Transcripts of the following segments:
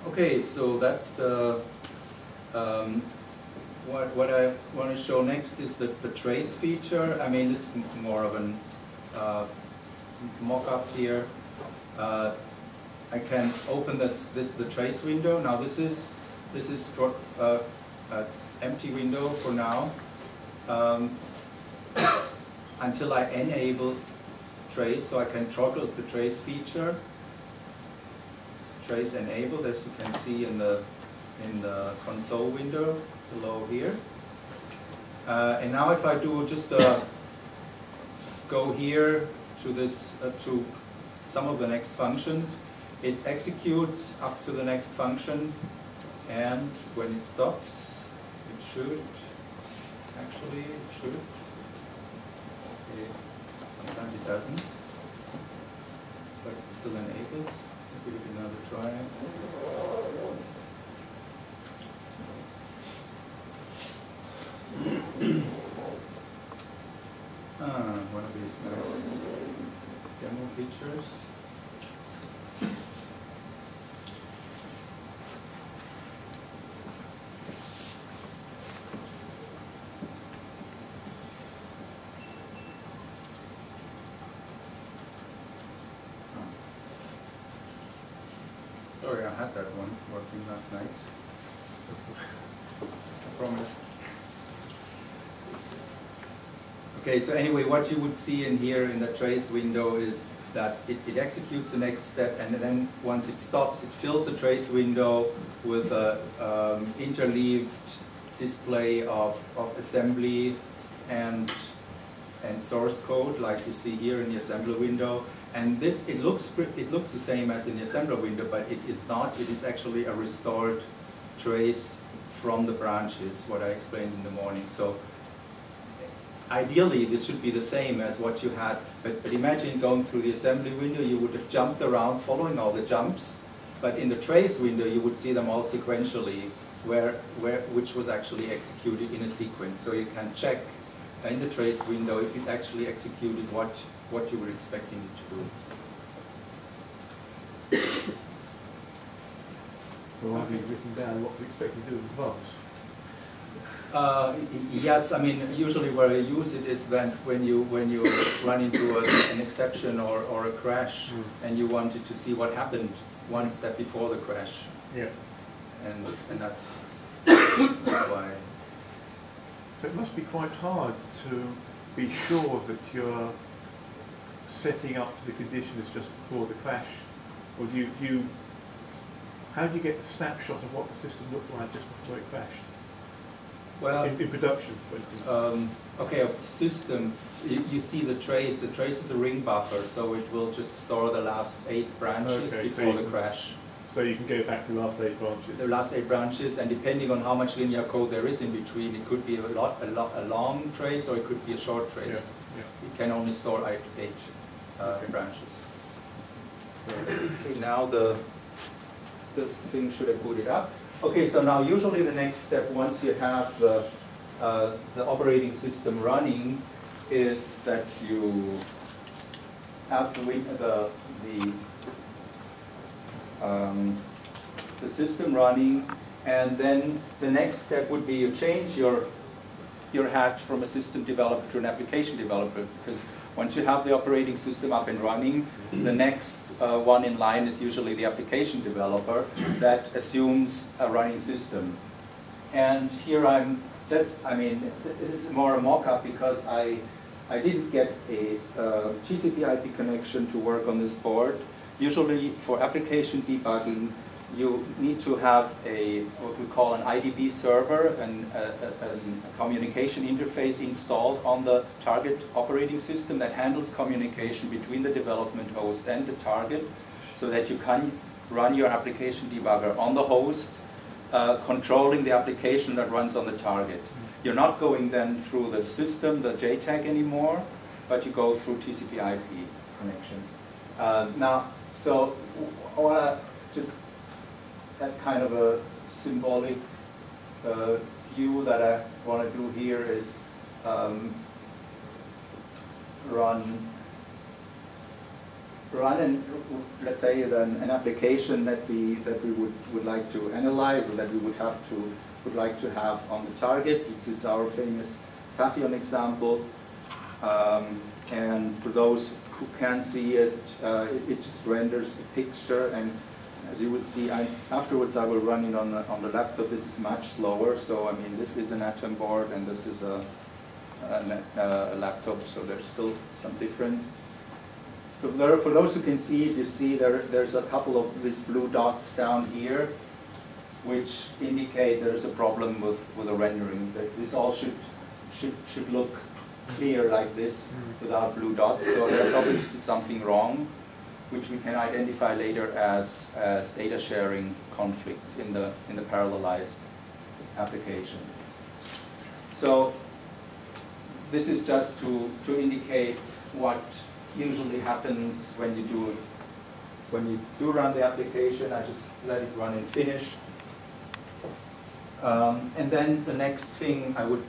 Okay, so that's the what I want to show next is the trace feature. I mean, it's more of an mock-up here. I can open the trace window. Now this is for an empty window for now until I enable trace, so I can toggle the trace feature. Trace enabled, as you can see in the console window below here. And now if I do just go here to this to some of the next functions, it executes up to the next function, and when it stops, it should actually it should. Okay. Sometimes it doesn't, but it's still enabled. Give it another try. One of these nice demo features. Sorry, I had that one working last night. I promise. Okay, so anyway, what you would see in here in the trace window is that it executes the next step, and then once it stops, it fills the trace window with a interleaved display of assembly and source code, like you see here in the assembly window. And this, it looks the same as in the assembler window, but it is not. It is actually a restored trace from the branches, what I explained in the morning. So ideally, this should be the same as what you had. But imagine going through the assembly window, you would have jumped around following all the jumps. But in the trace window, you would see them all sequentially, which was actually executed in a sequence. So you can check in the trace window if it actually executed what you were expecting it to do. Well, have you written down what you expect to do in advance? Yes, I mean, usually where I use it is when you run into an exception or a crash, and you wanted to see what happened one step before the crash. Yeah. And that's why. So it must be quite hard to be sure that you're setting up the conditions just before the crash, or how do you get the snapshot of what the system looked like just before it crashed? Well, in production, for instance. Okay, of the system, you see the trace. The trace is a ring buffer, so it will just store the last 8 branches before the crash. So you can go back to the last 8 branches. The last 8 branches, and depending on how much linear code there is in between, it could be a long trace or it could be a short trace. Yeah. It can only store 8 branches. Okay, now the thing should have booted up. Okay, so now usually the next step, once you have the operating system running, is that you have the system running, and then the next step would be you change your hat from a system developer to an application developer, because once you have the operating system up and running, the next one in line is usually the application developer that assumes a running system. And here this is more a mock-up because I didn't get a TCP IP connection to work on this board. Usually for application debugging, you need to have what we call an IDB server, a communication interface installed on the target operating system that handles communication between the development host and the target, so that you can run your application debugger on the host, controlling the application that runs on the target. You're not going then through the system, the JTAG anymore, but you go through TCP IP connection. So I want to just, that's kind of a symbolic view that I want to do here is run run let's say an application that we would like to analyze, or that we would like to have on the target. This is our famous tachyon example. And for those who can't see it, it just renders a picture. And as you will see, afterwards I will run it on the laptop. This is much slower. So I mean, this is an atom board, and this is a laptop. So there's still some difference. So for those who can see it, you see there's a couple of these blue dots down here, which indicate there's a problem with the rendering. That this all should look clear like this without blue dots. So there's obviously something wrong, which we can identify later as data sharing conflicts in the parallelized application. So this is just to indicate what usually happens when you do run the application. I just let it run and finish. And then the next thing I would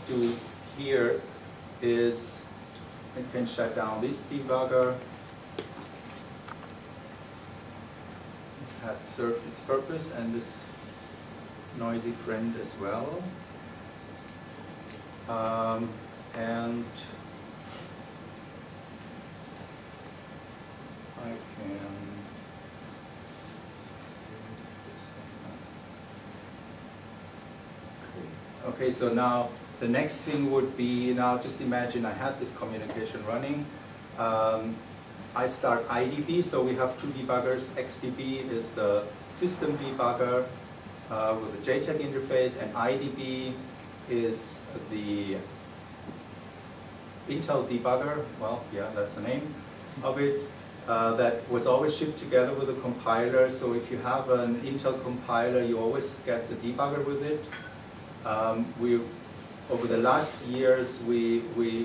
do here is I can shut down this debugger. This had served its purpose, and this noisy friend as well. And I can okay, so now the next thing would be, now just imagine I had this communication running. I start IDB, so we have two debuggers. XDB is the system debugger with a JTAG interface, and IDB is the Intel debugger. Well, yeah, that's the name of it. That was always shipped together with a compiler. So if you have an Intel compiler, you always get the debugger with it. Over the last years, we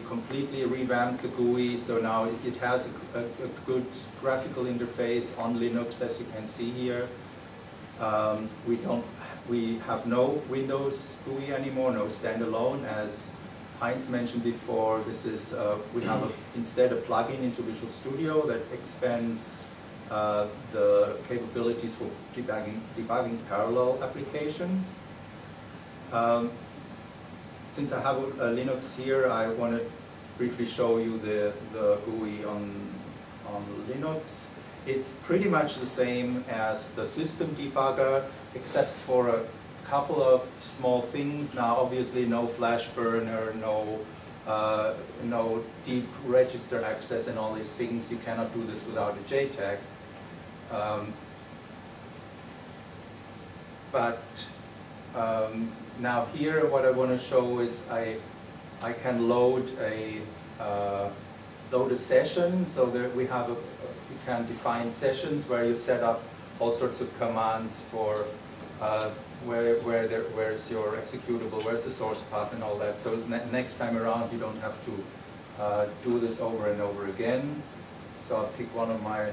completely revamped the GUI, so now it has a good graphical interface on Linux, as you can see here. We have no Windows GUI anymore, no standalone. As Heinz mentioned before, this is we have instead a plugin into Visual Studio that expands the capabilities for debugging parallel applications. Since I have a Linux here, I want to briefly show you the GUI on Linux. It's pretty much the same as the system debugger, except for a couple of small things. Now, obviously, no flash burner, no deep register access, and all these things. You cannot do this without a JTAG. Now here, what I want to show is I can load a session. So that we have you can define sessions where you set up all sorts of commands for where's your executable, where's the source path, and all that. So next time around, you don't have to do this over and over again. So I'll pick one of my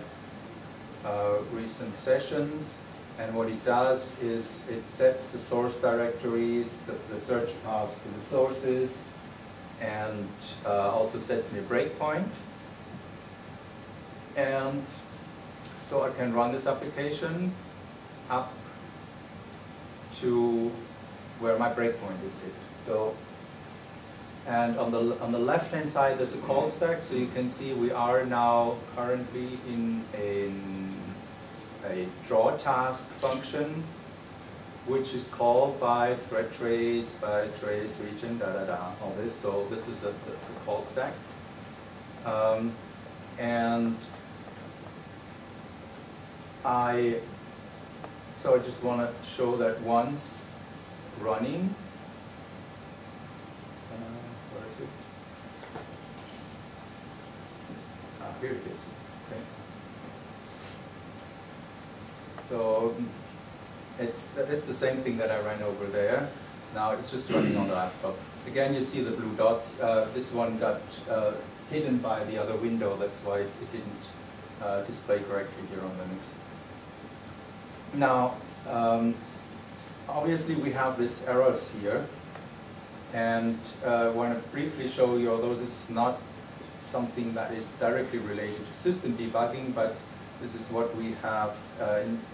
recent sessions. And what it does is it sets the source directories, the search paths to the sources, and also sets me a breakpoint. And so I can run this application up to where my breakpoint is hit. So, and on the left-hand side, there's a call stack. So you can see we are now currently in a draw task function, which is called by thread trace, by trace region, all this. So this is the call stack. And so I just want to show that once running. Where is it? Here it is. Okay. So it's the same thing that I ran over there. Now it's just running on the laptop. Again, you see the blue dots. This one got hidden by the other window. That's why it didn't display correctly here on Linux. Now, obviously we have these errors here, and I want to briefly show you, although this is not something that is directly related to system debugging, but this is what we have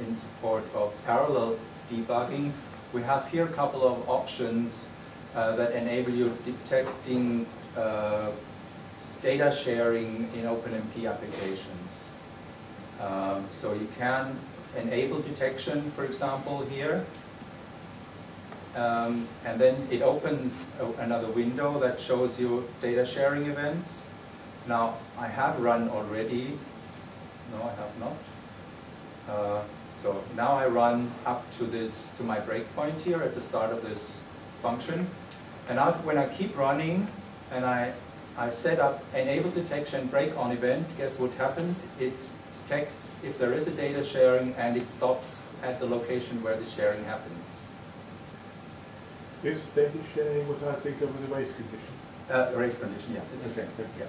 in support of parallel debugging. We have here a couple of options that enable you detecting data sharing in OpenMP applications. So you can enable detection, for example, here. And then it opens another window that shows you data sharing events. Now, I have run already. No, I have not. So now I run up to my breakpoint here at the start of this function. And now when I keep running and I set up enable detection break on event, guess what happens? It detects if there is a data sharing and it stops at the location where the sharing happens. Is data sharing what I think of as a race condition? Race condition, yeah, it's the same. Yeah.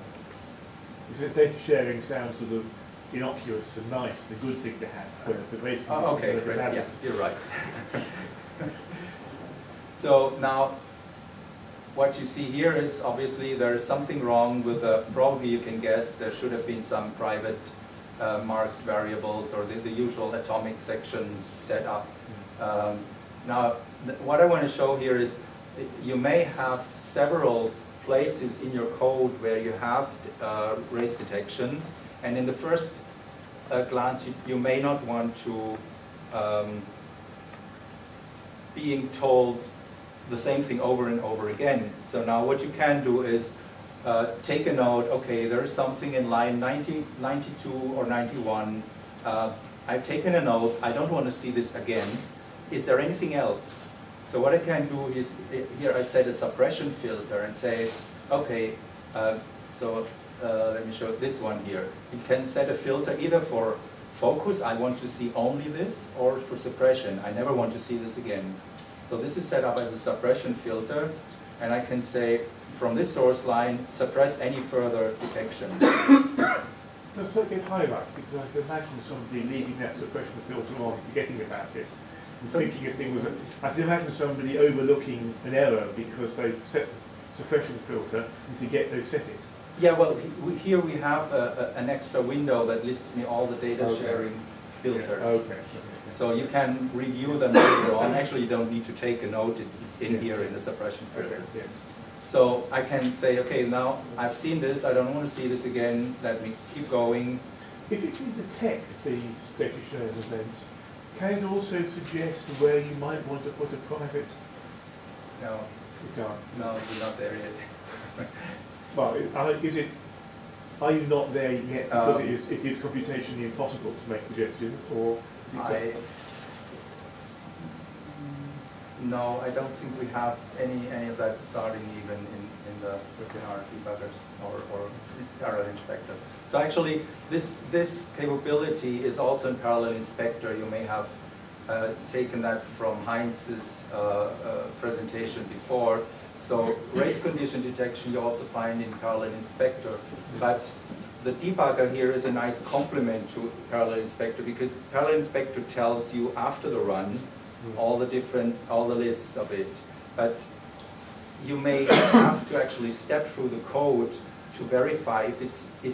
Is it data sharing sounds sort of innocuous and nice, the good thing to have, where the race condition okay, yeah, you're right. So now, what you see here is obviously there is something wrong with probably you can guess there should have been some private marked variables or the usual atomic sections set up. Now, what I want to show here is you may have several places in your code where you have race detections, and in the first glance you may not want to being told the same thing over and over again. So now what you can do is take a note, okay, there is something in line 90, 92 or 91. I've taken a note, I don't want to see this again. Is there anything else? So what I can do is, here I set a suppression filter and say, okay, let me show this one here. You can set a filter either for focus, I want to see only this, or for suppression, I never want to see this again. So this is set up as a suppression filter, and I can say, from this source line, suppress any further detection. Does that get highlighted? Because I can imagine somebody leaving that suppression filter on, forgetting about it, and thinking a thing was I can imagine somebody overlooking an error because they set the suppression filter and to get those settings. Yeah, well, here we have an extra window that lists me all the data sharing filters. Yeah. Okay. So you can review them later on. Actually, you don't need to take a note. It's in here in the suppression filters. Okay. So I can say, okay, now I've seen this. I don't want to see this again. Let me keep going. If it can detect these data sharing events, can it also suggest where you might want to put a private? No. You can't. No, we're not there yet. Well, are you not there yet because it is computationally impossible to make suggestions, or is it just... No, I don't think we have any of that starting even in our debuggers or parallel inspectors. So actually, this capability is also in parallel inspector. You may have taken that from Heinz's presentation before. So race condition detection you also find in parallel inspector, but the debugger here is a nice complement to parallel inspector because parallel inspector tells you after the run all the lists of it, but you may have to actually step through the code to verify if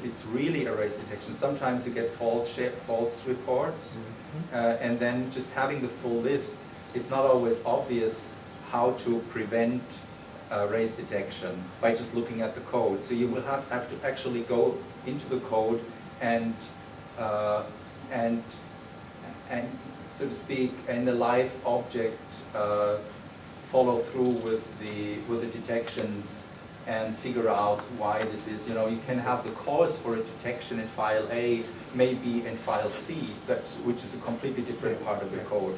it's really a race detection. Sometimes you get false reports, and then just having the full list, it's not always obvious how to prevent race detection by just looking at the code. So you will have to actually go into the code and so to speak, in the live object, follow through with the detections and figure out why this is. You know, you can have the cause for a detection in file A, maybe in file C, which is a completely different part of the code.